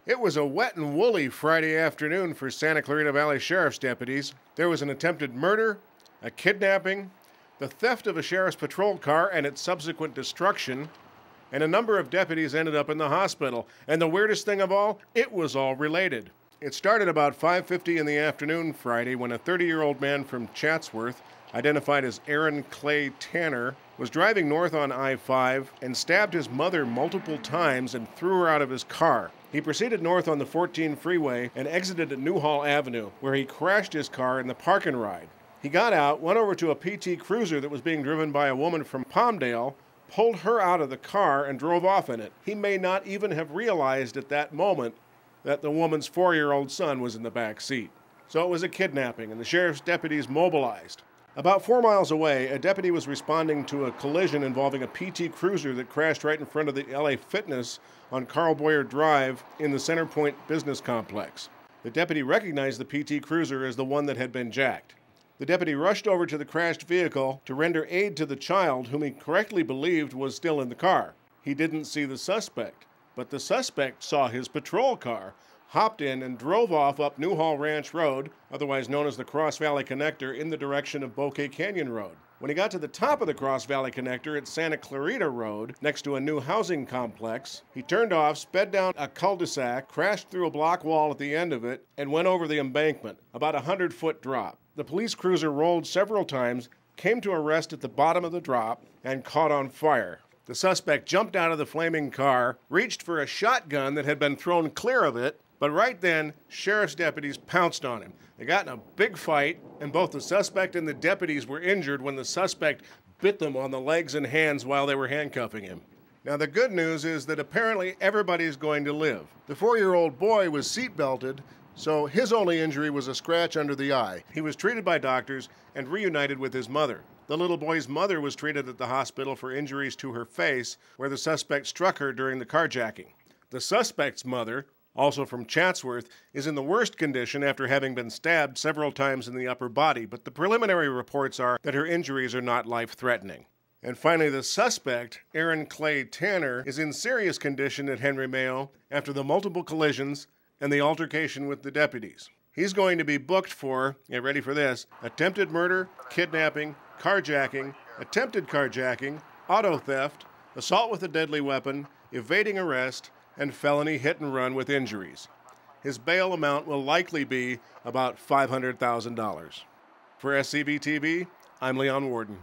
It was a wet and woolly Friday afternoon for Santa Clarita Valley Sheriff's deputies. There was an attempted murder, a kidnapping, the theft of a sheriff's patrol car and its subsequent destruction, and a number of deputies ended up in the hospital. And the weirdest thing of all, it was all related. It started about 5:50 in the afternoon Friday when a 30-year-old man from Chatsworth, identified as Aaron Clay Tanner, was driving north on I-5 and stabbed his mother multiple times and threw her out of his car. He proceeded north on the 14 freeway and exited at Newhall Avenue, where he crashed his car in the park and ride. He got out, went over to a PT Cruiser that was being driven by a woman from Palmdale, pulled her out of the car and drove off in it. He may not even have realized at that moment that the woman's 4-year-old son was in the back seat. So it was a kidnapping, and the sheriff's deputies mobilized. About 4 miles away, a deputy was responding to a collision involving a PT Cruiser that crashed right in front of the LA Fitness on Carl Boyer Drive in the Center Point Business Complex. The deputy recognized the PT Cruiser as the one that had been jacked. The deputy rushed over to the crashed vehicle to render aid to the child, whom he correctly believed was still in the car. He didn't see the suspect, but the suspect saw his patrol car, hopped in, and drove off up Newhall Ranch Road, otherwise known as the Cross Valley Connector, in the direction of Bouquet Canyon Road. When he got to the top of the Cross Valley Connector at Santa Clarita Road, next to a new housing complex, he turned off, sped down a cul-de-sac, crashed through a block wall at the end of it, and went over the embankment, about a 100-foot drop. The police cruiser rolled several times, came to a rest at the bottom of the drop, and caught on fire. The suspect jumped out of the flaming car, reached for a shotgun that had been thrown clear of it, but right then, sheriff's deputies pounced on him. They got in a big fight, and both the suspect and the deputies were injured when the suspect bit them on the legs and hands while they were handcuffing him. Now, the good news is that apparently everybody's going to live. The 4-year-old boy was seatbelted, so his only injury was a scratch under the eye. He was treated by doctors and reunited with his mother. The little boy's mother was treated at the hospital for injuries to her face, where the suspect struck her during the carjacking. The suspect's mother, also from Chatsworth, is in the worst condition after having been stabbed several times in the upper body, but the preliminary reports are that her injuries are not life-threatening. And finally, the suspect, Aaron Clay Tanner, is in serious condition at Henry Mayo after the multiple collisions and the altercation with the deputies. He's going to be booked for, get ready for this, attempted murder, kidnapping, carjacking, attempted carjacking, auto theft, assault with a deadly weapon, evading arrest, and felony hit and run with injuries. His bail amount will likely be about $500,000. For SCVTV, I'm Leon Warden.